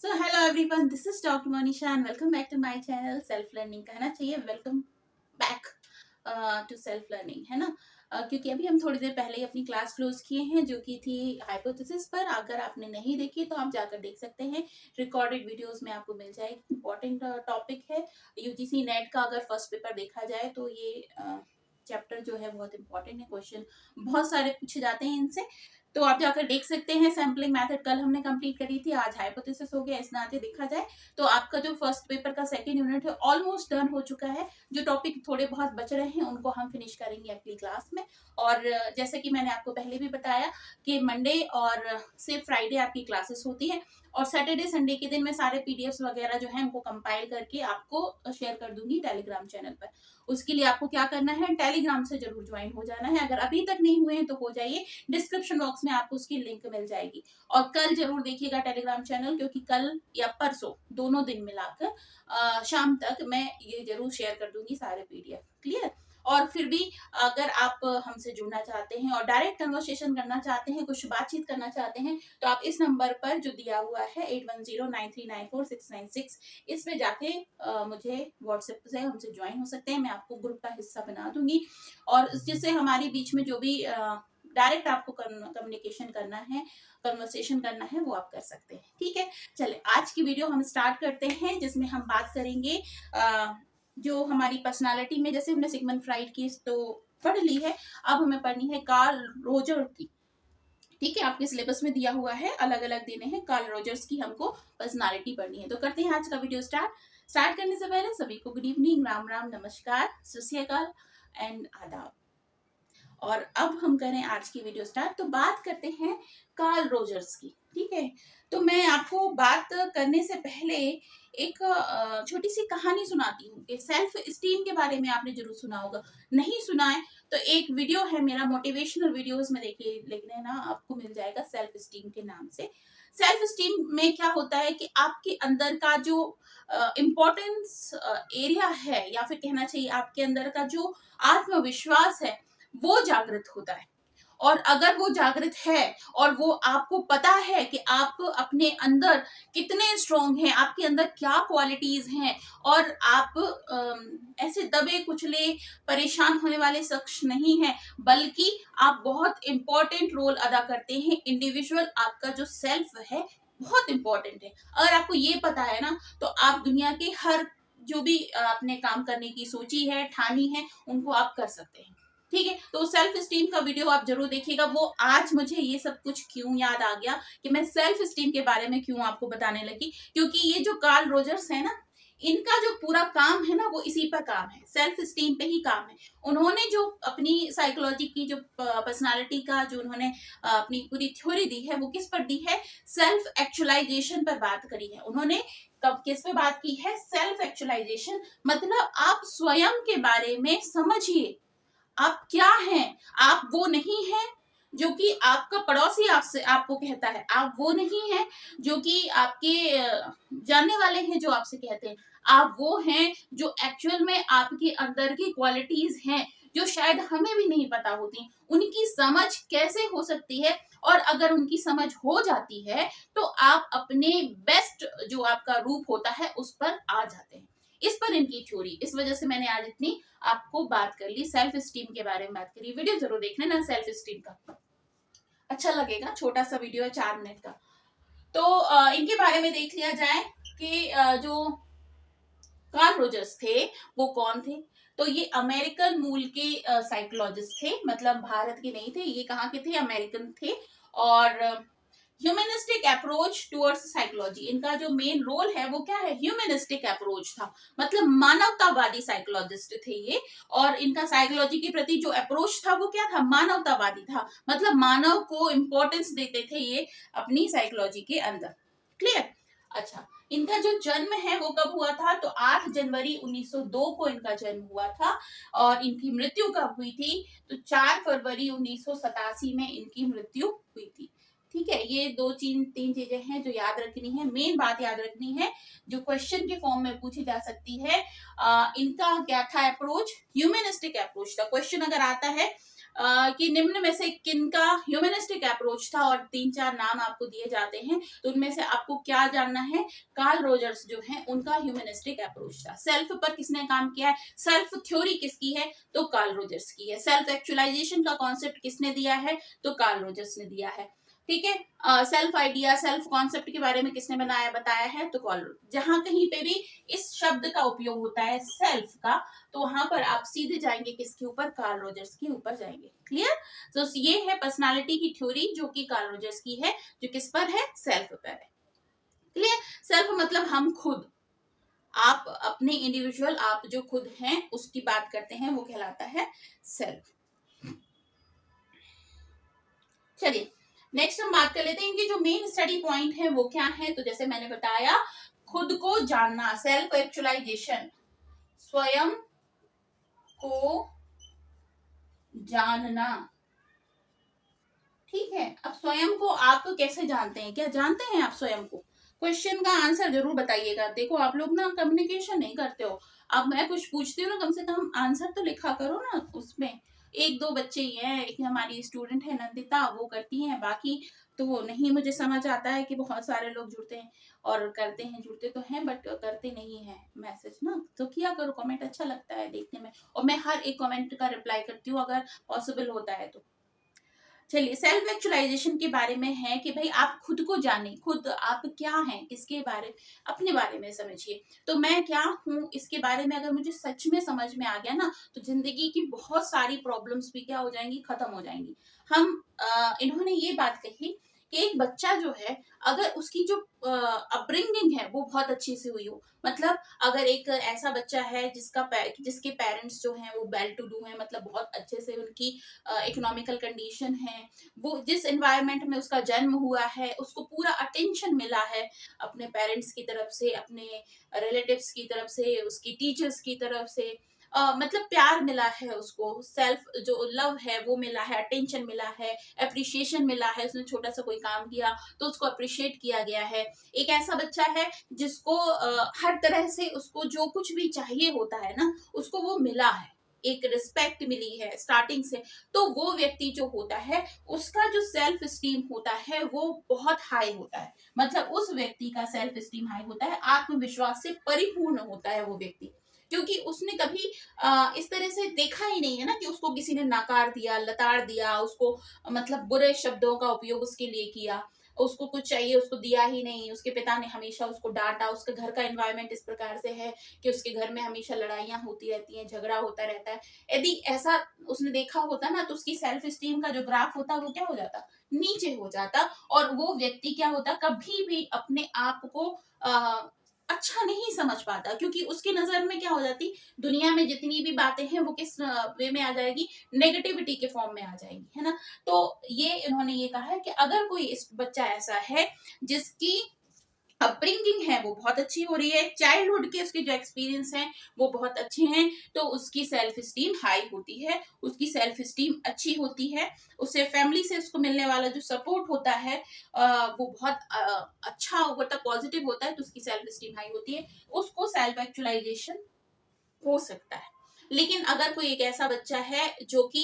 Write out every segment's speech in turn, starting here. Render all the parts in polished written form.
So hello everyone, this is doctor Monisha and welcome back to my channel. Self learning कहना चाहिए, welcome back to self learning, है ना। क्योंकि अभी हम थोड़ी देर पहले ही अपनी क्लास क्लोज किए हैं जो कि थी हाइपोथेसिस पर। अगर आपने नहीं देखी तो आप जाकर देख सकते हैं, रिकॉर्डेड वीडियोस में आपको मिल जाएगी। इंपॉर्टेंट टॉपिक है यूजीसी नेट का। अगर फर्स्ट पेपर देखा जाए तो ये चैप्टर जो है बहुत इंपॉर्टेंट है। क्वेश्चन बहुत सारे पूछे जाते हैं इनसे, तो आप जाकर देख सकते हैं। सैम्पलिंग मेथड कल हमने कंप्लीट करी थी, आज हाइपोथेसिस हो गया। इस नाते देखा जाए तो आपका जो फर्स्ट पेपर का सेकंड यूनिट है ऑलमोस्ट डन हो चुका है। जो टॉपिक थोड़े बहुत बच रहे हैं उनको हम फिनिश करेंगे अगली क्लास में। और जैसे कि मैंने आपको पहले भी बताया कि मंडे और से फ्राइडे आपकी क्लासेस होती है, और सैटरडे संडे के दिन मैं सारे पीडीएफ्स वगैरह जो है उनको कंपाइल करके आपको शेयर कर दूंगी टेलीग्राम चैनल पर। उसके लिए आपको क्या करना है, टेलीग्राम से जरूर ज्वाइन हो जाना है। अगर अभी तक नहीं हुए हैं तो हो जाइए, डिस्क्रिप्शन बॉक्स में आपको उसकी लिंक मिल जाएगी। और कल जरूर देखिएगा टेलीग्राम चैनल, क्योंकि कल या परसों दोनों दिन मिलाकर शाम तक मैं ये जरूर शेयर कर दूंगी सारे पीडीएफ। क्लियर। और फिर भी अगर आप हमसे जुड़ना चाहते हैं और डायरेक्ट कन्वर्सेशन करना चाहते हैं, कुछ बातचीत करना चाहते हैं, तो आप इस नंबर पर जो दिया हुआ है 8109394696, इस पे जाके मुझे व्हाट्सएप से हमसे ज्वाइन हो सकते हैं। मैं आपको ग्रुप का हिस्सा बना दूंगी, और जिससे हमारी बीच में जो भी डायरेक्ट आपको कम्युनिकेशन करना है, कन्वर्सेशन करना है, वो आप कर सकते हैं। ठीक है, चले आज की वीडियो हम स्टार्ट करते हैं, जिसमें हम बात करेंगे जो हमारी पर्सनालिटी में, जैसे हमने सिगमंड फ्राइड की तो पढ़ ली है, अब हमें पढ़नी है कार्ल रोजर की। ठीक है, आपके सिलेबस में दिया हुआ है, अलग अलग देने हैं। कार्ल रोजर्स की हमको पर्सनालिटी पढ़नी है, तो करते हैं आज का वीडियो स्टार्ट करने से पहले सभी को गुड इवनिंग, राम राम, नमस्कार, सत श्री अकाल एंड आदाब। और अब हम करें आज की वीडियो स्टार्ट, तो बात करते हैं कार्ल रोजर्स की। ठीक है, तो मैं आपको बात करने से पहले एक छोटी सी कहानी सुनाती हूँ कि सेल्फ स्टीम के बारे में आपने जरूर सुना होगा। नहीं सुना है तो एक वीडियो है मेरा, मोटिवेशनल वीडियोस में देखिए, लिखने ना आपको मिल जाएगा सेल्फ स्टीम के नाम से। सेल्फ स्टीम में क्या होता है कि आपके अंदर का जो इम्पोर्टेंस एरिया है, या फिर कहना चाहिए आपके अंदर का जो आत्मविश्वास है, वो जागृत होता है। और अगर वो जागृत है और वो आपको पता है कि आप अपने अंदर कितने स्ट्रांग हैं, आपके अंदर क्या क्वालिटीज हैं, और आप ऐसे दबे कुचले परेशान होने वाले शख्स नहीं हैं, बल्कि आप बहुत इंपॉर्टेंट रोल अदा करते हैं। इंडिविजुअल आपका जो सेल्फ है बहुत इंपॉर्टेंट है। अगर आपको ये पता है ना, तो आप दुनिया के हर जो भी आपने काम करने की सोची है, ठानी है, उनको आप कर सकते हैं। ठीक है, तो सेल्फ स्टीम का वीडियो आप जरूर देखिएगा। वो आज मुझे ये सब कुछ क्यों याद आ गया कि मैं सेल्फ स्टीम के बारे में क्यों आपको बताने लगी, क्योंकि ये जो कार्ल रोजर्स है ना, इनका जो पूरा काम है ना, वो इसी पर काम है, सेल्फ स्टीम पे ही काम है। उन्होंने जो अपनी साइकोलॉजी की जो पर्सनालिटी का जो उन्होंने अपनी पूरी थ्योरी दी है, वो किस पर दी है, सेल्फ एक्चुअलाइजेशन पर बात करी है उन्होंने। कब किस पे बात की है, सेल्फ एक्चुअलाइजेशन, मतलब आप स्वयं के बारे में समझिए, आप क्या हैं। आप वो नहीं हैं जो कि आपका पड़ोसी आपसे आपको कहता है, आप वो नहीं हैं जो कि आपके जानने वाले हैं जो आपसे कहते हैं, आप वो हैं जो एक्चुअल में आपके अंदर की क्वालिटीज हैं, जो शायद हमें भी नहीं पता होती। उनकी समझ कैसे हो सकती है, और अगर उनकी समझ हो जाती है तो आप अपने बेस्ट जो आपका रूप होता है उस पर आ जाते हैं। इस पर इनकी थ्योरी, इस वजह से मैंने आज इतनी आपको बात कर ली, सेल्फ स्टीम के बारे में बात करी। वीडियो जरूर देख लेना सेल्फ स्टीम का, अच्छा लगेगा, छोटा सा वीडियो है 4 मिनट का। तो इनके बारे में देख लिया जाए कि जो कार्ल रोजर्स थे वो कौन थे। तो ये अमेरिकन मूल के साइकोलॉजिस्ट थे, मतलब भारत के नहीं थे, ये कहाँ के थे, अमेरिकन थे। और ह्यूमनिस्टिक अप्रोच टुवर्ड्स साइकोलॉजी, इनका जो मेन रोल है वो क्या है, ह्यूमनिस्टिक अप्रोच था, मतलब मानवतावादी साइकोलॉजिस्ट थे ये। और इनका साइकोलॉजी के प्रति जो अप्रोच था वो क्या था, मानवतावादी था, मतलब मानव को इंपॉर्टेंस देते थे ये अपनी साइकोलॉजी के अंदर। क्लियर। अच्छा, इनका जो जन्म है वो कब हुआ था, तो 8 जनवरी 1902 को इनका जन्म हुआ था। और इनकी मृत्यु कब हुई थी, तो 4 फरवरी 1987 में इनकी मृत्यु हुई थी। ठीक है, ये तीन चीजें हैं जो याद रखनी है, मेन बात याद रखनी है, जो क्वेश्चन के फॉर्म में पूछी जा सकती है। इनका क्या था अप्रोच, ह्यूमनिस्टिक अप्रोच था। क्वेश्चन अगर आता है कि निम्न में से किनका ह्यूमनिस्टिक अप्रोच था, और 3-4 नाम आपको दिए जाते हैं, तो उनमें से आपको क्या जानना है, कार्ल रोजर्स जो है उनका ह्यूमनिस्टिक अप्रोच था। सेल्फ पर किसने काम किया है, सेल्फ थ्योरी किसकी है, तो कार्ल रोजर्स की है। सेल्फ एक्चुअलाइजेशन का कॉन्सेप्ट किसने दिया है, तो कार्ल रोजर्स ने दिया है। ठीक है। सेल्फ आइडिया, सेल्फ कॉन्सेप्ट के बारे में किसने बताया है, तो कार्ल। जहां कहीं पे भी इस शब्द का उपयोग होता है सेल्फ का, तो वहां पर आप सीधे जाएंगे किसके ऊपर, कार्ल रोजर्स के ऊपर जाएंगे। क्लियर। तो ये है पर्सनालिटी की थ्योरी जो कि कार्ल रोजर्स की है, जो किस पर है, सेल्फ पर है। क्लियर। सेल्फ मतलब हम खुद, आप अपने इंडिविजुअल, आप जो खुद हैं उसकी बात करते हैं, वो कहलाता है सेल्फ। चलिए नेक्स्ट हम बात कर लेते हैं कि जो मेन स्टडी पॉइंट है वो क्या है। तो जैसे मैंने बताया, खुद को जानना, सेल्फ एक्चुअलाइजेशन, स्वयं को जानना। ठीक है। अब स्वयं को आप कैसे जानते हैं, क्या जानते हैं आप स्वयं को? क्वेश्चन का आंसर जरूर बताइएगा। देखो आप लोग ना कम्युनिकेशन नहीं करते हो। अब मैं कुछ पूछती हूँ ना, कम से कम आंसर तो लिखा करो ना उसमें। 1-2 बच्चे ही हैं, एक हमारी स्टूडेंट है नंदिता, वो करती हैं, बाकी तो नहीं। मुझे समझ आता है कि बहुत सारे लोग जुड़ते हैं और करते हैं, जुड़ते तो हैं बट करते नहीं है मैसेज ना। तो किया करो, कमेंट अच्छा लगता है देखने में, और मैं हर एक कमेंट का रिप्लाई करती हूँ अगर पॉसिबल होता है तो। चलिए सेल्फ एक्चुअलाइजेशन के बारे में है कि भाई आप खुद को जाने, खुद आप क्या हैं, किसके बारे, अपने बारे में समझिए। तो मैं क्या हूँ इसके बारे में अगर मुझे सच में समझ में आ गया ना, तो जिंदगी की बहुत सारी प्रॉब्लम्स भी क्या हो जाएंगी, खत्म हो जाएंगी। इन्होंने ये बात कही कि एक बच्चा जो है, अगर उसकी जो अपब्रिंगिंग है वो बहुत अच्छी से हुई हो, मतलब अगर एक ऐसा बच्चा है जिसके पेरेंट्स जो हैं वो वेल टू डू हैं, मतलब बहुत अच्छे से उनकी इकोनॉमिकल कंडीशन है, वो जिस एनवायरनमेंट में उसका जन्म हुआ है, उसको पूरा अटेंशन मिला है अपने पेरेंट्स की तरफ से, अपने रिलेटिव्स की तरफ से, उसकी टीचर्स की तरफ से, मतलब प्यार मिला है उसको, सेल्फ जो लव है वो मिला है, अटेंशन मिला है, अप्रिशिएशन मिला है, उसने छोटा सा कोई काम किया तो उसको अप्रिशिएट किया गया है। एक ऐसा बच्चा है जिसको हर तरह से उसको जो कुछ भी चाहिए होता है ना, उसको वो मिला है, एक रिस्पेक्ट मिली है स्टार्टिंग से। तो वो व्यक्ति जो होता है, उसका जो सेल्फ स्टीम होता है वो बहुत हाई होता है, मतलब उस व्यक्ति का सेल्फ स्टीम हाई होता है, आत्मविश्वास से परिपूर्ण होता है वो व्यक्ति, क्योंकि उसने कभी इस तरह से देखा ही नहीं है ना कि उसको किसी ने नकार दिया, लताड़ दिया, उसको मतलब बुरे शब्दों का उपयोग उसके लिए किया, उसको कुछ चाहिए उसको दिया ही नहीं, उसके पिता ने हमेशा उसको डांटा, उसके घर का एनवायरनमेंट इस प्रकार से है कि उसके घर में हमेशा लड़ाइयां होती रहती हैं, झगड़ा होता रहता है। यदि ऐसा उसने देखा होता ना, तो उसकी सेल्फ स्टीम का जो ग्राफ होता वो क्या हो जाता, नीचे हो जाता, और वो व्यक्ति क्या होता, कभी भी अपने आप को अच्छा नहीं समझ पाता, क्योंकि उसकी नजर में क्या हो जाती, दुनिया में जितनी भी बातें हैं वो किस वे में आ जाएगी, नेगेटिविटी के फॉर्म में आ जाएगी, है ना। तो ये इन्होंने ये कहा है कि अगर कोई इस बच्चा ऐसा है जिसकी अपब्रिंगिंग है वो बहुत अच्छी हो रही है, चाइल्डहुड के उसके जो एक्सपीरियंस हैं वो बहुत अच्छे हैं, तो उसकी सेल्फ स्टीम हाई होती है, उसकी सेल्फ स्टीम अच्छी होती है, उसे फैमिली से उसको मिलने वाला जो सपोर्ट होता है वो बहुत अच्छा होता, पॉजिटिव होता है, तो उसकी सेल्फ स्टीम हाई होती है, उसको सेल्फ एक्चुअलाइजेशन हो सकता है। लेकिन अगर कोई एक ऐसा बच्चा है जो कि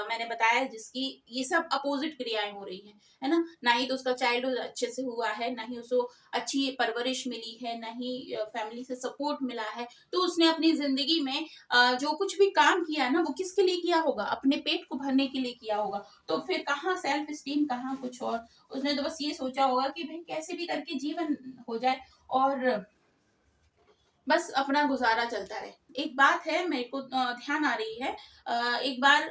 मैंने बताया जिसकी ये सब अपोजिट क्रियाएं हो रही हैं, है ना, ना ही तो उसका चाइल्डहुड अच्छे से हुआ है, ना ही उसको अच्छी परवरिश मिली है, ना ही फैमिली से सपोर्ट मिला है, तो उसने अपनी जिंदगी में जो कुछ भी काम किया ना वो किसके लिए किया होगा, अपने पेट को भरने के लिए किया होगा। तो फिर कहाँ सेल्फ स्टीम, कहाँ कुछ और, उसने तो बस ये सोचा होगा कि भाई कैसे भी करके जीवन हो जाए और बस अपना गुजारा चलता रहे। एक बात है मेरे को ध्यान आ रही है, एक बार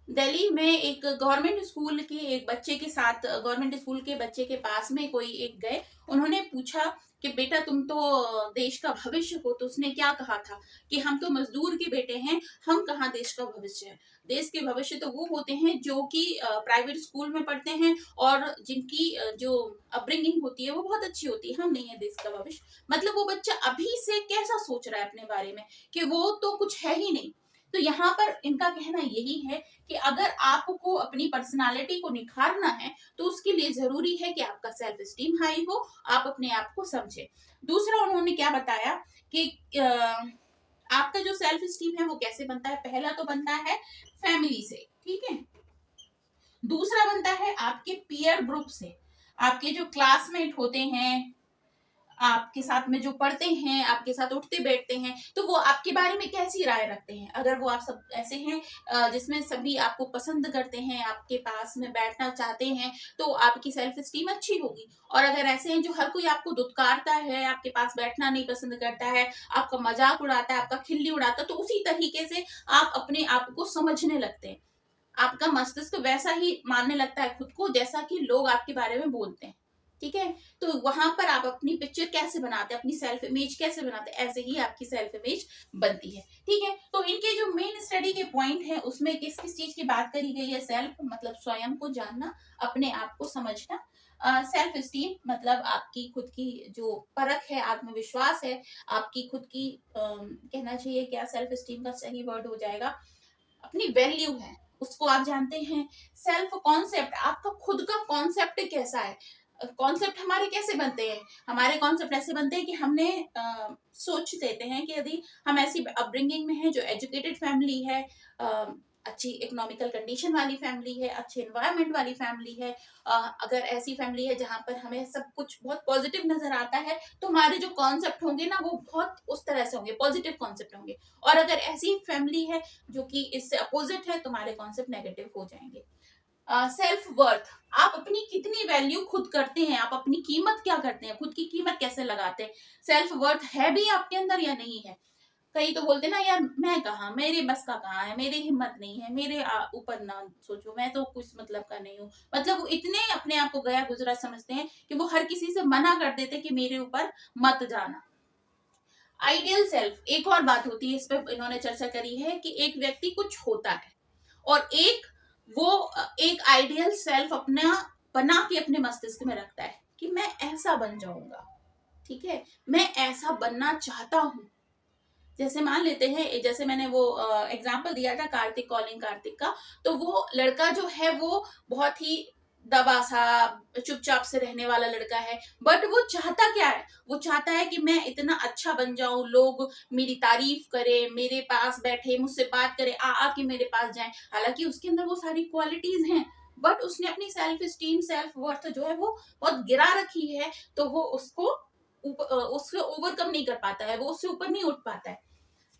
दिल्ली में एक गवर्नमेंट स्कूल के एक बच्चे के साथ, गवर्नमेंट स्कूल के बच्चे के पास में कोई एक गए, उन्होंने पूछा कि बेटा तुम तो देश का भविष्य हो, तो उसने क्या कहा था कि हम तो मजदूर के बेटे हैं, हम कहाँ देश का भविष्य है। देश के भविष्य तो वो होते हैं जो कि प्राइवेट स्कूल में पढ़ते हैं और जिनकी जो अपब्रिंगिंग होती है वो बहुत अच्छी होती है, हम नहीं है देश का भविष्य। मतलब वो बच्चा अभी से कैसा सोच रहा है अपने बारे में कि वो तो कुछ है ही नहीं। तो यहाँ पर इनका कहना यही है कि अगर आपको अपनी पर्सनालिटी को निखारना है तो उसके लिए जरूरी है कि आपका सेल्फ स्टीम हाई हो, आप अपने आप को समझे। दूसरा उन्होंने क्या बताया कि आपका जो सेल्फ स्टीम है वो कैसे बनता है? पहला तो बनता है फैमिली से, ठीक है। दूसरा बनता है आपके पीयर ग्रुप से, आपके जो क्लासमेट होते हैं, आपके साथ में जो पढ़ते हैं, आपके साथ उठते बैठते हैं, तो वो आपके बारे में कैसी राय रखते हैं। अगर वो आप सब ऐसे हैं जिसमें सभी आपको पसंद करते हैं, आपके पास में बैठना चाहते हैं, तो आपकी सेल्फ स्टीम अच्छी होगी। और अगर ऐसे हैं जो हर कोई आपको दुत्कारता है, आपके पास बैठना नहीं पसंद करता है, आपका मजाक उड़ाता है, आपका खिल्ली उड़ाता है, तो उसी तरीके से आप अपने आप को समझने लगते हैं। आपका मस्तिष्क वैसा ही मानने लगता है खुद को जैसा कि लोग आपके बारे में बोलते हैं, ठीक है। तो वहां पर आप अपनी पिक्चर कैसे बनाते हैं, अपनी सेल्फ इमेज कैसे बनाते हैं, ऐसे ही आपकी सेल्फ इमेज बनती है, ठीक है। तो इनके जो मेन स्टडी के पॉइंट है उसमें किस किस चीज की बात करी गई है? सेल्फ मतलब स्वयं को जानना, अपने आप को समझना। सेल्फ स्टीम मतलब आपकी खुद की जो परख है, आत्मविश्वास है, आपकी खुद की कहना चाहिए क्या सेल्फ स्टीम का सही वर्ड हो जाएगा, अपनी वैल्यू है, उसको आप जानते हैं। सेल्फ कॉन्सेप्ट, आपका खुद का कॉन्सेप्ट कैसा है। कॉन्सेप्ट हमारे कैसे बनते हैं? हमारे कॉन्सेप्ट ऐसे बनते हैं कि हमने सोच देते हैं कि यदि हम ऐसी अपब्रिंगिंग में हैं जो एजुकेटेड फैमिली है, अच्छी इकोनॉमिकल कंडीशन वाली फैमिली है, अच्छे एनवायरनमेंट वाली फैमिली है, अगर ऐसी फैमिली है जहां पर हमें सब कुछ बहुत पॉजिटिव नजर आता है, तो हमारे जो कॉन्सेप्ट होंगे ना वो बहुत उस तरह से होंगे, पॉजिटिव कॉन्सेप्ट होंगे। और अगर ऐसी फैमिली है जो कि इससे अपोजिट है, तुम्हारे कॉन्सेप्ट नेगेटिव हो जाएंगे। सेल्फ वर्थ, आप अपनी कितनी वैल्यू खुद करते हैं, आप अपनी कीमत क्या करते हैं, खुद की कीमत कैसे लगाते हैं। सेल्फ वर्थ है भी आपके अंदर या नहीं है? कई तो बोलते ना यार मैं कहाँ, मेरे बस का कहाँ है, मेरी हिम्मत नहीं है, मेरे ऊपर ना सोचो, मैं तो कुछ मतलब का नहीं हूँ। मतलब वो इतने अपने आप को गया गुजरा समझते हैं कि वो हर किसी से मना कर देते कि मेरे ऊपर मत जाना। आइडियल सेल्फ, एक और बात होती है, इस पर इन्होंने चर्चा करी है कि एक व्यक्ति कुछ होता है और वो एक आइडियल सेल्फ अपना बना के अपने मस्तिष्क में रखता है कि मैं ऐसा बन जाऊंगा, ठीक है, मैं ऐसा बनना चाहता हूं। जैसे मान लेते हैं, जैसे मैंने वो एग्जाम्पल दिया था कार्तिक, कॉलिंग कार्तिक का, तो वो लड़का जो है वो बहुत ही दबा सा चुपचाप से रहने वाला लड़का है, बट वो चाहता क्या है? वो चाहता है कि मैं इतना अच्छा बन जाऊं, लोग मेरी तारीफ करें, मेरे पास बैठे मुझसे बात करें, आ के मेरे पास जाएं। हालांकि उसके अंदर वो सारी क्वालिटीज हैं, बट उसने अपनी सेल्फ स्टीम, सेल्फ वर्थ जो है वो बहुत गिरा रखी है, तो वो उससे ओवरकम नहीं कर पाता है, वो उससे ऊपर नहीं उठ पाता है,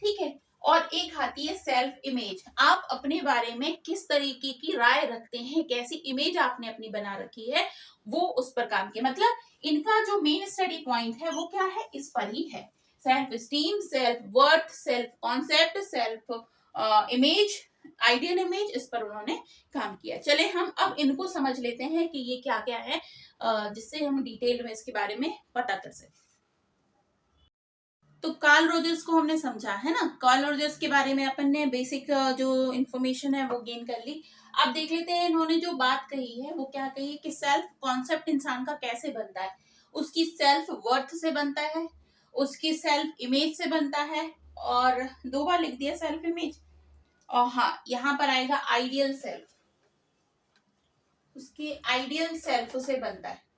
ठीक है। और एक आती है सेल्फ इमेज, आप अपने बारे में किस तरीके की राय रखते हैं, कैसी इमेज आपने अपनी बना रखी है, वो उस पर काम किया। मतलब इनका जो मेन स्टडी पॉइंट है वो क्या है, इस पर ही है। Self esteem, self worth, self concept, self image, ideal image, इस पर उन्होंने काम किया। चले हम अब इनको समझ लेते हैं कि ये क्या क्या है, जिससे हम डिटेल में इसके बारे में पता कर सकें। तो कार्ल रोजर्स को हमने समझा है ना, कार्ल रोजर्स के बारे में अपन ने बेसिक जो इन्फॉर्मेशन है वो गेन कर ली। अब देख लेते हैं इन्होंने जो बात कही है वो क्या कही है कि सेल्फ कॉन्सेप्ट इंसान का कैसे बनता है। उसकी सेल्फ वर्थ से बनता है, उसकी सेल्फ इमेज से बनता है, और दो बार लिख दिया सेल्फ इमेज। और हाँ, यहाँ पर आएगा आइडियल सेल्फ, उसकी आइडियल सेल्फ से बनता है,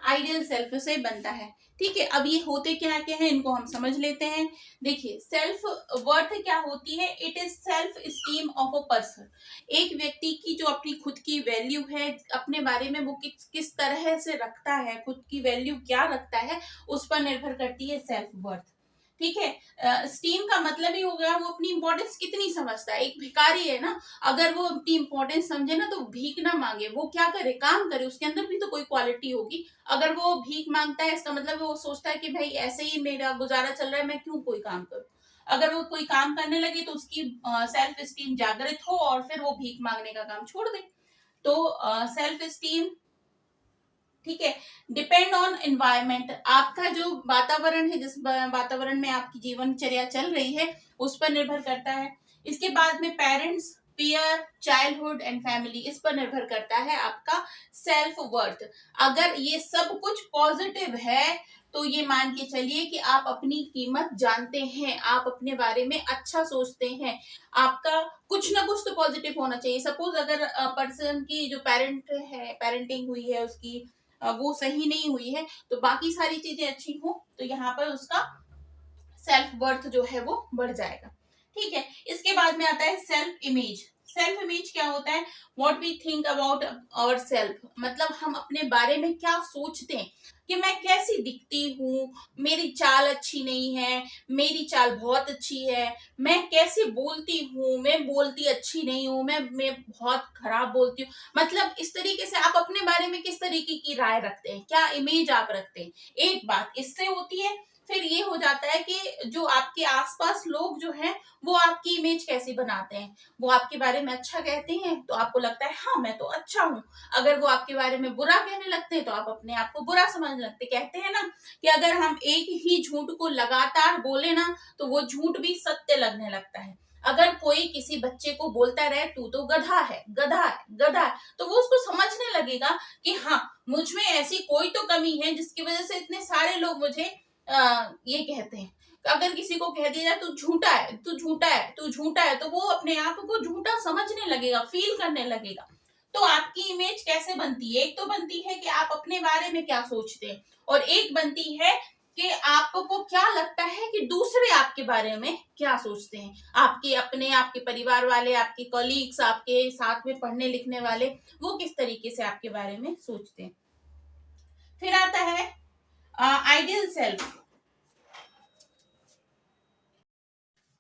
आइडियल सेल्फ से बनता है, ठीक है। अब ये होते क्या क्या है इनको हम समझ लेते हैं। देखिए सेल्फ वर्थ क्या होती है, it is self esteem of a person. एक व्यक्ति की जो अपनी खुद की वैल्यू है, अपने बारे में वो किस तरह से रखता है, खुद की वैल्यू क्या रखता है, उस पर निर्भर करती है सेल्फ वर्थ, ठीक है। स्टीम का मतलब ही हो गया वो अपनी इंपॉर्टेंस कितनी समझता है। एक भिखारी है ना, अगर वो अपनी इंपॉर्टेंस समझे ना तो भीख ना मांगे, वो क्या करे, काम करे, उसके अंदर भी तो कोई क्वालिटी होगी। अगर वो भीख मांगता है इसका मतलब वो सोचता है कि भाई ऐसे ही मेरा गुजारा चल रहा है, मैं क्यों कोई काम करूं। अगर वो कोई काम करने लगे तो उसकी सेल्फ स्टीम जागृत हो और फिर वो भीख मांगने का काम छोड़ दे। तो सेल्फ स्टीम, ठीक है, डिपेंड ऑन एनवायरमेंट, आपका जो वातावरण है, जिस वातावरण में आपकी जीवनचर्या चल रही है उस पर निर्भर करता है। इसके बाद में parents, peer, childhood and family, इस पर निर्भर करता है आपका सेल्फ वर्थ। अगर ये सब कुछ पॉजिटिव है तो ये मान के चलिए कि आप अपनी कीमत जानते हैं, आप अपने बारे में अच्छा सोचते हैं, आपका कुछ ना कुछ तो पॉजिटिव होना चाहिए। सपोज अगर पर्सन की जो पेरेंटिंग हुई है उसकी वो सही नहीं हुई है, तो बाकी सारी चीजें अच्छी हो तो यहाँ पर उसका सेल्फ वर्थ जो है वो बढ़ जाएगा। ठीक है, इसके बाद में आता है सेल्फ इमेज। सेल्फ इमेज क्या होता है? What we think about our self, मतलब हम अपने बारे में क्या सोचते हैं कि मैं कैसी दिखती हूँ, मेरी चाल अच्छी नहीं है, मेरी चाल बहुत अच्छी है, मैं कैसे बोलती हूँ, मैं बोलती अच्छी नहीं हूँ, मैं बहुत खराब बोलती हूँ। मतलब इस तरीके से आप अपने बारे में किस तरीके की राय रखते हैं, क्या इमेज आप रखते हैं, एक बात इससे होती है। फिर ये हो जाता है कि जो आपके आसपास लोग जो हैं वो आपकी इमेज कैसी बनाते हैं। वो आपके बारे में अच्छा कहते हैं तो आपको लगता है हाँ मैं तो अच्छा हूँ, अगर वो आपके बारे में बुरा कहने लगते हैं तो आप अपने आप को बुरा समझने लगते। कहते हैं ना कि अगर हम एक ही झूठ को लगातार बोले ना तो वो झूठ भी सत्य लगने लगता है। अगर कोई किसी बच्चे को बोलता रहे तू तो गधा है, गधा है, गधा है, तो वो उसको समझने लगेगा कि हाँ मुझ में ऐसी कोई तो कमी है जिसकी वजह से इतने सारे लोग मुझे ये कहते हैं। अगर किसी को कह दिया जाए तू झूठा है, तू झूठा है, तू झूठा है, तो वो अपने आप को झूठा समझने लगेगा, फील करने लगेगा। तो आपकी इमेज कैसे बनती है? एक तो बनती है कि आप अपने बारे में क्या सोचते हैं, और एक बनती है कि आपको क्या लगता है कि दूसरे आपके बारे में क्या सोचते हैं। आपके अपने, आपके परिवार वाले, आपके कलीग्स, आपके साथ में पढ़ने लिखने वाले, वो किस तरीके से आपके बारे में सोचते हैं। फिर आता है आइडियल सेल्फ।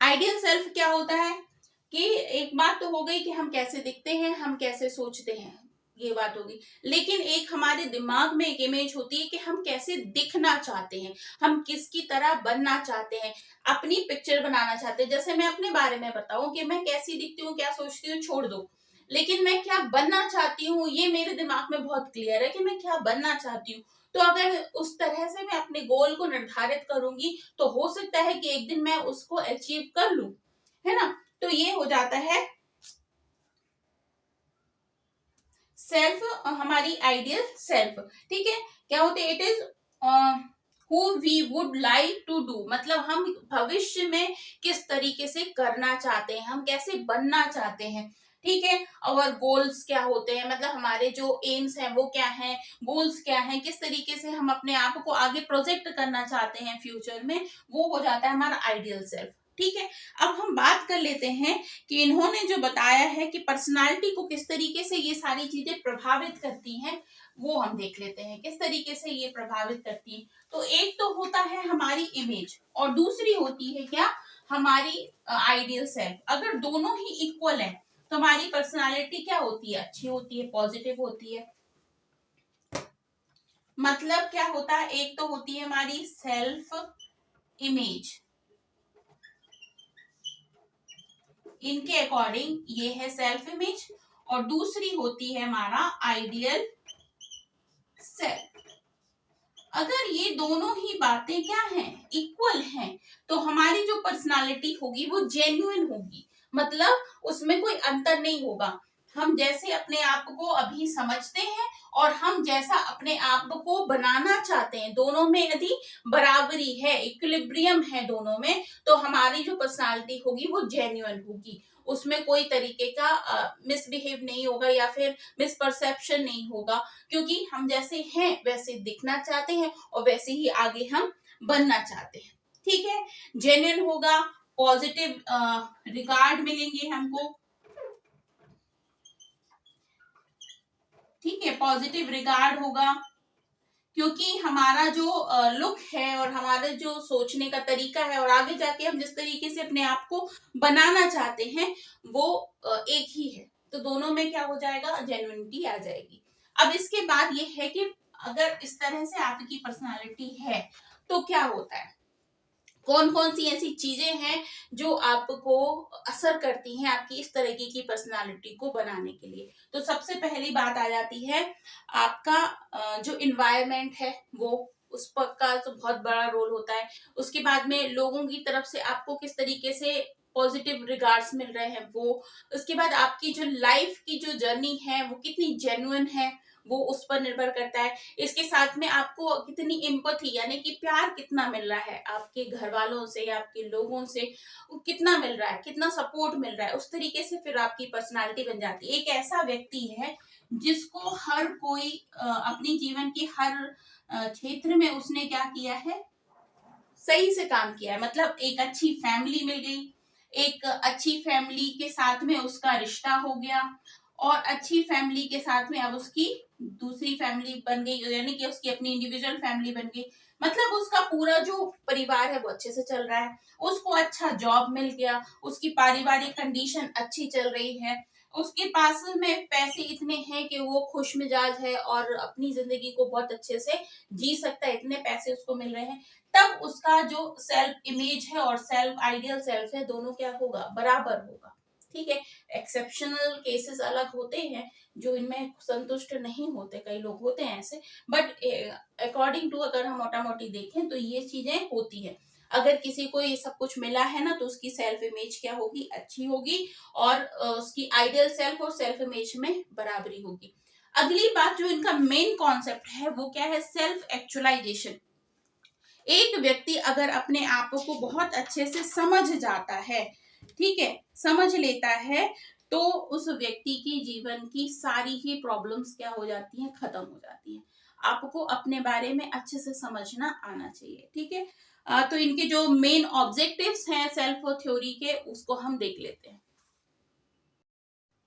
आइडियल सेल्फ क्या होता है कि एक बात तो हो गई कि हम कैसे दिखते हैं, हम कैसे सोचते हैं, ये बात होगी। लेकिन एक हमारे दिमाग में एक इमेज होती है कि हम कैसे दिखना चाहते हैं, हम किसकी तरह बनना चाहते हैं, अपनी पिक्चर बनाना चाहते हैं। जैसे मैं अपने बारे में बताऊं कि मैं कैसी दिखती हूँ, क्या सोचती हूँ, छोड़ दो, लेकिन मैं क्या बनना चाहती हूँ ये मेरे दिमाग में बहुत क्लियर है कि मैं क्या बनना चाहती हूँ। तो अगर उस तरह से मैं अपने गोल को निर्धारित करूंगी तो हो सकता है कि एक दिन मैं उसको अचीव कर लूं, है ना। तो ये हो जाता है सेल्फ, हमारी आइडियल सेल्फ। ठीक है, क्या होते हैं? It is who we would like to do, मतलब हम भविष्य में किस तरीके से करना चाहते हैं, हम कैसे बनना चाहते हैं। ठीक है, और गोल्स क्या होते हैं, मतलब हमारे जो एम्स हैं वो क्या हैं, गोल्स क्या हैं, किस तरीके से हम अपने आप को आगे प्रोजेक्ट करना चाहते हैं फ्यूचर में, वो हो जाता है हमारा आइडियल सेल्फ। ठीक है, अब हम बात कर लेते हैं कि इन्होंने जो बताया है कि पर्सनालिटी को किस तरीके से ये सारी चीजें प्रभावित करती हैं, वो हम देख लेते हैं किस तरीके से ये प्रभावित करती है। तो एक तो होता है हमारी इमेज और दूसरी होती है क्या, हमारी आइडियल सेल्फ। अगर दोनों ही इक्वल है तो हमारी पर्सनालिटी क्या होती है, अच्छी होती है, पॉजिटिव होती है। मतलब क्या होता है, एक तो होती है हमारी सेल्फ इमेज, इनके अकॉर्डिंग ये है सेल्फ इमेज, और दूसरी होती है हमारा आइडियल सेल्फ। अगर ये दोनों ही बातें क्या हैं, इक्वल हैं, तो हमारी जो पर्सनालिटी होगी वो जेन्युइन होगी, मतलब उसमें कोई अंतर नहीं होगा। हम जैसे अपने आप को अभी समझते हैं और हम जैसा अपने आप को बनाना चाहते हैं, दोनों में यदि बराबरी है, इक्विलिब्रियम है दोनों में, तो हमारी जो पर्सनालिटी होगी वो जेन्युइन होगी, उसमें कोई तरीके का मिसबिहेव नहीं होगा या फिर मिसपरसेप्शन नहीं होगा, क्योंकि हम जैसे हैं वैसे दिखना चाहते हैं और वैसे ही आगे हम बनना चाहते हैं। ठीक है, जेन्युइन होगा, पॉजिटिव रिगार्ड मिलेंगे हमको। ठीक है, पॉजिटिव रिगार्ड होगा, क्योंकि हमारा जो लुक है और हमारे जो सोचने का तरीका है और आगे जाके हम जिस तरीके से अपने आप को बनाना चाहते हैं वो एक ही है, तो दोनों में क्या हो जाएगा, जेन्युइनिटी आ जाएगी। अब इसके बाद ये है कि अगर इस तरह से आपकी पर्सनालिटी है तो क्या होता है, कौन कौन सी ऐसी चीजें हैं जो आपको असर करती हैं आपकी इस तरीके की पर्सनालिटी को बनाने के लिए। तो सबसे पहली बात आ जाती है आपका जो इन्वायरमेंट है वो, उस पर का तो बहुत बड़ा रोल होता है। उसके बाद में लोगों की तरफ से आपको किस तरीके से पॉजिटिव रिगार्ड्स मिल रहे हैं वो। उसके बाद आपकी जो लाइफ की जो जर्नी है वो कितनी जेन्युइन है वो उस पर निर्भर करता है। इसके साथ में आपको कितनी एम्पैथी यानी कि प्यार कितना मिल रहा है आपके घर वालों से या आपके लोगों से, कितना मिल रहा है, कितना सपोर्ट मिल रहा है, उस तरीके से फिर आपकी पर्सनालिटी बन जाती है। एक ऐसा व्यक्ति है जिसको हर कोई अपनी जीवन की हर क्षेत्र में उसने क्या किया है, सही से काम किया है। मतलब एक अच्छी फैमिली मिल गई, एक अच्छी फैमिली के साथ में उसका रिश्ता हो गया, और अच्छी फैमिली के साथ में अब उसकी दूसरी फैमिली बन गई, यानी कि उसकी अपनी इंडिविजुअल फैमिली बन गई। मतलब उसका पूरा जो परिवार है वो अच्छे से चल रहा है, उसको अच्छा जॉब मिल गया, उसकी पारिवारिक कंडीशन अच्छी चल रही है, उसके पास में पैसे इतने हैं कि वो खुश मिजाज है और अपनी जिंदगी को बहुत अच्छे से जी सकता है, इतने पैसे उसको मिल रहे हैं। तब उसका जो सेल्फ इमेज है और सेल्फ आइडियल सेल्फ है, दोनों क्या होगा, बराबर होगा। ठीक है, एक्सेप्शनल केसेस अलग होते हैं जो इनमें संतुष्ट नहीं होते, कई लोग होते हैं ऐसे, बट अकॉर्डिंग टू अगर हम मोटा मोटी देखें तो ये चीजें होती है। अगर किसी को ये सब कुछ मिला है ना, तो उसकी सेल्फ इमेज क्या होगी, अच्छी होगी, और उसकी आइडियल सेल्फ और सेल्फ इमेज में बराबरी होगी। अगली बात जो इनका मेन कॉन्सेप्ट है वो क्या है, सेल्फ एक्चुअलाइजेशन। एक व्यक्ति अगर अपने आप को बहुत अच्छे से समझ जाता है, ठीक है, समझ लेता है, तो उस व्यक्ति की जीवन की सारी ही प्रॉब्लम्स क्या हो जाती हैं, खत्म हो जाती हैं। आपको अपने बारे में अच्छे से समझना आना चाहिए। ठीक है, तो इनके जो मेन ऑब्जेक्टिव्स हैं सेल्फ थ्योरी के, उसको हम देख लेते हैं।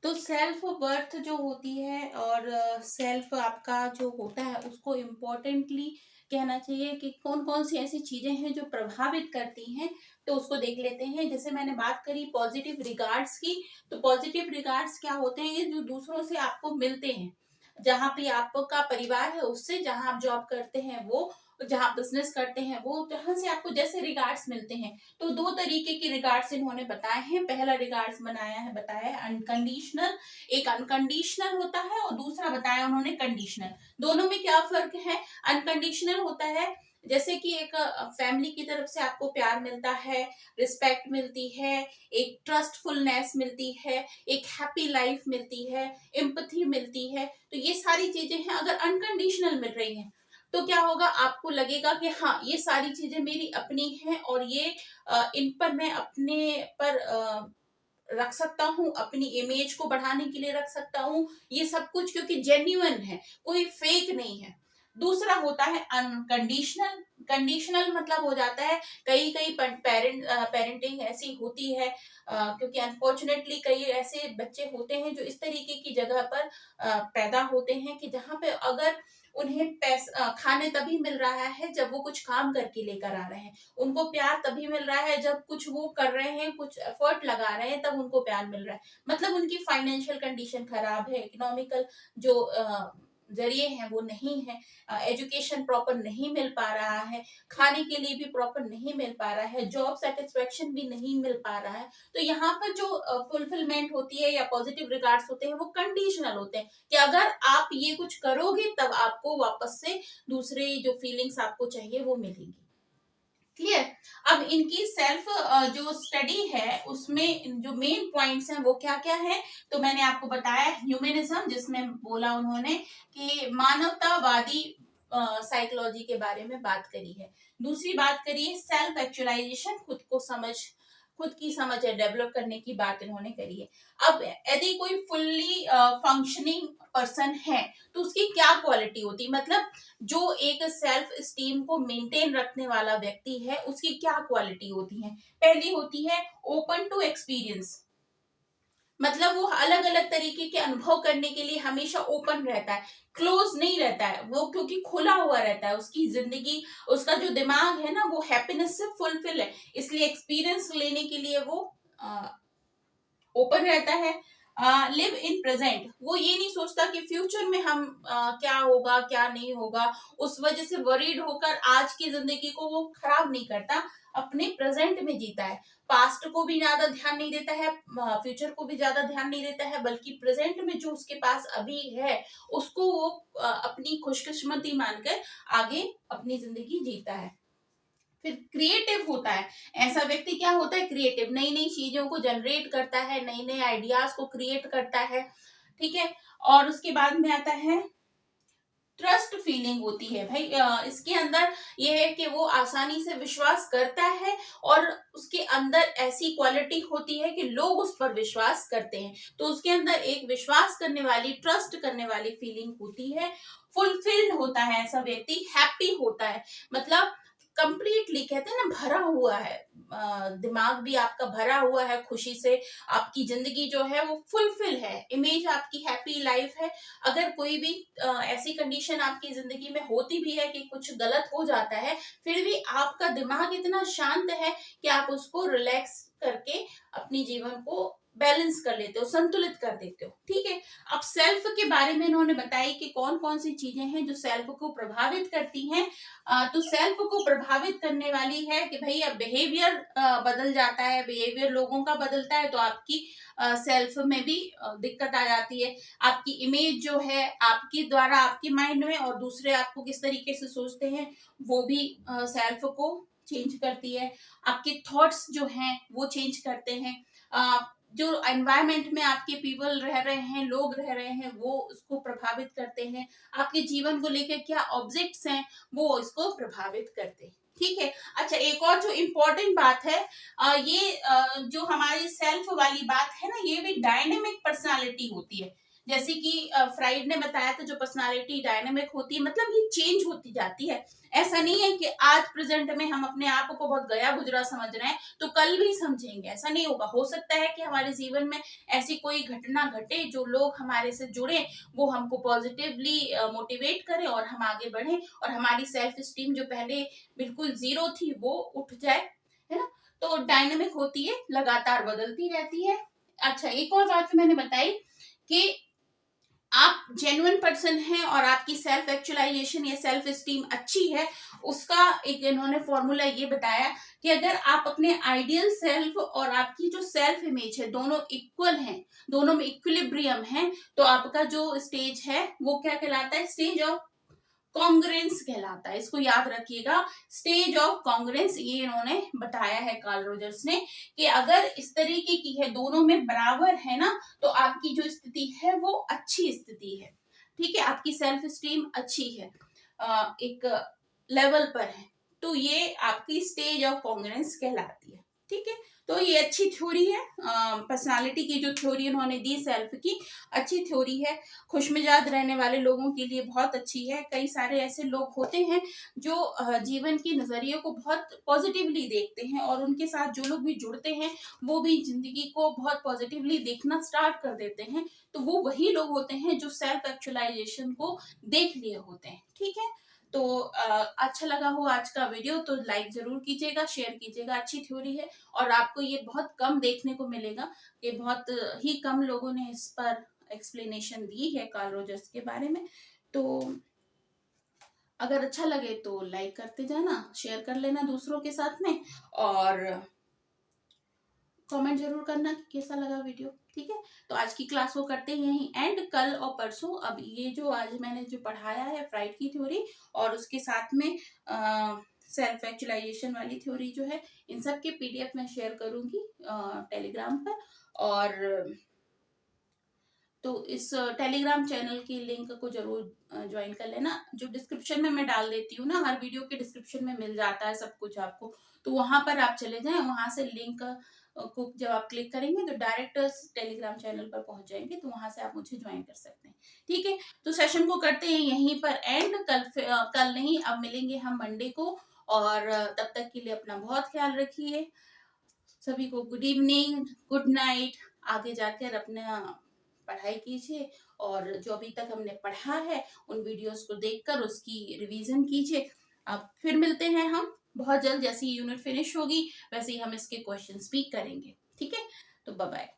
तो सेल्फ वर्थ जो होती है और सेल्फ आपका जो होता है, उसको इम्पोर्टेंटली कहना चाहिए कि कौन कौन सी ऐसी चीजें हैं जो प्रभावित करती हैं, तो उसको देख लेते हैं। जैसे मैंने बात करी पॉजिटिव रिगार्ड्स की, तो पॉजिटिव रिगार्ड्स क्या होते हैं, ये जो दूसरों से आपको मिलते हैं, जहाँ पे आपका परिवार है उससे, जहाँ आप जॉब करते हैं वो, जहाँ बिजनेस करते हैं वो, जहाँ से आपको जैसे रिगार्ड्स मिलते हैं। तो दो तरीके के रिगार्ड्स इन्होंने बताए हैं। पहला रिगार्ड्स बताया है अनकंडीशनल, एक अनकंडीशनल होता है और दूसरा बताया उन्होंने कंडीशनल। दोनों में क्या फर्क है, अनकंडीशनल होता है जैसे कि एक फैमिली की तरफ से आपको प्यार मिलता है, रिस्पेक्ट मिलती है, एक ट्रस्टफुलनेस मिलती है, एक हैप्पी लाइफ मिलती है, एम्पैथी मिलती है। तो ये सारी चीजें हैं, अगर अनकंडीशनल मिल रही हैं तो क्या होगा, आपको लगेगा कि हाँ ये सारी चीजें मेरी अपनी हैं और ये इन पर मैं अपने पर रख सकता हूँ, अपनी इमेज को बढ़ाने के लिए रख सकता हूँ, ये सब कुछ क्योंकि जेन्युइन है, कोई फेक नहीं है। दूसरा होता है अनकंडीशनल। कंडीशनल मतलब हो जाता है, कई कई पेरेंटिंग ऐसी होती है, क्योंकि अनफॉर्चुनेटली कई ऐसे बच्चे होते हैं जो इस तरीके की जगह पर पैदा होते हैं कि जहाँ पे अगर उन्हें पैसा खाने तभी मिल रहा है जब वो कुछ काम करके लेकर आ रहे हैं, उनको प्यार तभी मिल रहा है जब कुछ वो कर रहे हैं, कुछ एफर्ट लगा रहे हैं, तब उनको प्यार मिल रहा है। मतलब उनकी फाइनेंशियल कंडीशन खराब है, इकोनॉमिकल जो जरिए हैं वो नहीं है, एजुकेशन प्रॉपर नहीं मिल पा रहा है, खाने के लिए भी प्रॉपर नहीं मिल पा रहा है, जॉब सेटिस्फेक्शन भी नहीं मिल पा रहा है। तो यहाँ पर जो फुलफिलमेंट होती है या पॉजिटिव रिगार्ड्स होते हैं वो कंडीशनल होते हैं, कि अगर आप ये कुछ करोगे तब आपको वापस से दूसरे जो फीलिंग्स आपको चाहिए वो मिलेंगी। क्लियर। अब इनकी सेल्फ जो स्टडी है उसमें जो मेन पॉइंट्स हैं वो क्या क्या है, तो मैंने आपको बताया ह्यूमनिज्म, जिसमें बोला उन्होंने कि मानवतावादी साइकोलॉजी के बारे में बात करी है। दूसरी बात करी है सेल्फ एक्चुअलाइजेशन, खुद की समझ है डेवलप करने की बात इन्होंने करी है। अब यदि कोई फुल्ली फंक्शनिंग पर्सन है तो उसकी क्या क्वालिटी होती है, मतलब जो एक सेल्फ स्टीम को मेंटेन रखने वाला व्यक्ति है उसकी क्या क्वालिटी होती है। पहली होती है ओपन टू एक्सपीरियंस, मतलब वो अलग अलग तरीके के अनुभव करने के लिए हमेशा ओपन रहता है, क्लोज नहीं रहता है वो, क्योंकि खुला हुआ रहता है उसकी जिंदगी, उसका जो दिमाग है ना वो हैप्पीनेस से फुलफिल है, इसलिए एक्सपीरियंस लेने के लिए वो ओपन रहता है। लिव इन प्रेजेंट, वो ये नहीं सोचता कि फ्यूचर में हम क्या होगा क्या नहीं होगा, उस वजह से वरीड होकर आज की जिंदगी को वो खराब नहीं करता, अपने प्रेजेंट में जीता है। पास्ट को भी ज्यादा ध्यान नहीं देता है, फ्यूचर को भी ज्यादा ध्यान नहीं देता है, बल्कि प्रेजेंट में जो उसके पास अभी है उसको वो अपनी खुशकिस्मती मानकर आगे अपनी जिंदगी जीता है। फिर क्रिएटिव होता है, ऐसा व्यक्ति क्या होता है, क्रिएटिव, नई नई चीजों को जनरेट करता है, नई नई आइडियाज को क्रिएट करता है। ठीक है, और उसके बाद में आता है ट्रस्ट फीलिंग होती है भाई। इसके अंदर ये है कि वो आसानी से विश्वास करता है और उसके अंदर ऐसी क्वालिटी होती है कि लोग उस पर विश्वास करते हैं, तो उसके अंदर एक विश्वास करने वाली, ट्रस्ट करने वाली फीलिंग होती है। फुलफिल्ड होता है ऐसा व्यक्ति, हैप्पी होता है, मतलब कंप्लीटली कहते हैं ना भरा हुआ है, दिमाग भी आपका भरा हुआ है खुशी से, आपकी जिंदगी जो है वो फुलफिल है, इमेज आपकी हैप्पी लाइफ है। अगर कोई भी ऐसी कंडीशन आपकी जिंदगी में होती भी है कि कुछ गलत हो जाता है, फिर भी आपका दिमाग इतना शांत है कि आप उसको रिलैक्स करके अपनी जीवन को बैलेंस कर लेते हो, संतुलित कर देते हो। ठीक है, अब सेल्फ के बारे में इन्होंने बताई कि कौन कौन सी चीजें हैं जो सेल्फ को प्रभावित करती हैं। तो सेल्फ को प्रभावित करने वाली है कि भाई अब बिहेवियर बदल जाता है, बिहेवियर लोगों का बदलता है, तो आपकी सेल्फ में भी दिक्कत आ जाती है। आपकी इमेज जो है आपके द्वारा आपके माइंड में, और दूसरे आपको किस तरीके से सोचते हैं, वो भी सेल्फ को चेंज करती है। आपके थॉट्स जो हैं वो चेंज करते हैं। जो एनवायरमेंट में आपके पीपल रह रहे हैं, लोग रह रहे हैं, वो उसको प्रभावित करते हैं। आपके जीवन को लेकर क्या ऑब्जेक्ट्स हैं वो इसको प्रभावित करते हैं। ठीक है, अच्छा एक और जो इम्पोर्टेंट बात है, ये जो हमारी सेल्फ वाली बात है ना, ये भी डायनेमिक पर्सनालिटी होती है। जैसे कि फ्राइड ने बताया था, जो पर्सनालिटी डायनेमिक होती है मतलब ये चेंज होती जाती है। ऐसा नहीं है कि आज प्रेजेंट में हम अपने आप को बहुत गया गुजरा समझ रहे हैं तो कल भी समझेंगे, ऐसा नहीं होगा। हो सकता है कि हमारे जीवन में ऐसी कोई घटना घटे, जो लोग हमारे से जुड़े वो हमको पॉजिटिवली मोटिवेट करें और हम आगे बढ़ें, और हमारी सेल्फ स्टीम जो पहले बिल्कुल जीरो थी वो उठ जाए, है ना। तो डायनेमिक होती है, लगातार बदलती रहती है। अच्छा एक और बात मैंने बताई कि आप जेन्युइन पर्सन हैं और आपकी सेल्फ एक्चुअलाइजेशन या सेल्फ स्टीम अच्छी है, उसका एक इन्होंने फॉर्मूला ये बताया कि अगर आप अपने आइडियल सेल्फ और आपकी जो सेल्फ इमेज है दोनों इक्वल हैं, दोनों में इक्विलिब्रियम है, तो आपका जो स्टेज है वो क्या कहलाता है, स्टेज ऑफ कॉन्ग्रेंस कहलाता है। इसको याद रखिएगा, स्टेज ऑफ कॉन्ग्रेंस, ये इन्होंने बताया है कार्ल रोजर्स ने, कि अगर इस तरीके की है, दोनों में बराबर है ना, तो आपकी जो स्थिति है वो अच्छी स्थिति है। ठीक है, आपकी सेल्फ स्टीम अच्छी है, एक लेवल पर है, तो ये आपकी स्टेज ऑफ कॉन्ग्रेंस कहलाती है। ठीक है, तो ये अच्छी थ्योरी है, पर्सनालिटी की जो थ्योरी उन्होंने दी सेल्फ की, अच्छी थ्योरी है। खुशमिजाज रहने वाले लोगों के लिए बहुत अच्छी है। कई सारे ऐसे लोग होते हैं जो जीवन के नजरिए को बहुत पॉजिटिवली देखते हैं, और उनके साथ जो लोग भी जुड़ते हैं वो भी जिंदगी को बहुत पॉजिटिवली देखना स्टार्ट कर देते हैं। तो वो वही लोग होते हैं जो सेल्फ एक्चुअलाइजेशन को देख लिए होते हैं। ठीक है, तो अच्छा लगा हो आज का वीडियो तो लाइक जरूर कीजिएगा, शेयर कीजिएगा। अच्छी थ्योरी है और आपको ये बहुत कम देखने को मिलेगा, कि बहुत ही कम लोगों ने इस पर एक्सप्लेनेशन दी है कार्ल रोजर्स के बारे में। तो अगर अच्छा लगे तो लाइक करते जाना, शेयर कर लेना दूसरों के साथ में, और कमेंट जरूर करना कि कैसा लगा वीडियो। ठीक है, तो आज की क्लास वो करते हैं यहीं एंड। कल और परसों अब ये जो आज मैंने जो पढ़ाया है फ्राइड की थ्योरी, और उसके साथ में सेल्फ एक्चुअलाइजेशन वाली थ्योरी जो है, इन सब के पीडीएफ मैं शेयर करूंगी टेलीग्राम पर। और तो इस टेलीग्राम चैनल की लिंक को जरूर ज्वाइन कर लेना, जो डिस्क्रिप्शन में मैं डाल देती हूँ ना, हर वीडियो के डिस्क्रिप्शन में मिल जाता है सब कुछ आपको, तो वहां पर आप चले जाएं, वहां से लिंक को जब आप क्लिक करेंगे तो डायरेक्ट टेलीग्राम चैनल पर पहुंच जाएंगे, तो वहां से आप मुझे ज्वाइन कर सकते हैं। ठीक है, तो सेशन को करते हैं यहीं पर एंड। कल नहीं, अब मिलेंगे हम मंडे को, और तब तक के लिए अपना बहुत ख्याल रखिए। सभी को गुड इवनिंग, गुड नाइट। आगे जाकर अपना पढ़ाई कीजिए, और जो अभी तक हमने पढ़ा है उन वीडियोस को देखकर उसकी रिवीजन कीजिए। अब फिर मिलते हैं हम बहुत जल्द, जैसे ही यूनिट फिनिश होगी वैसे ही हम इसके क्वेश्चंस भी करेंगे। ठीक है, तो बाय बाय।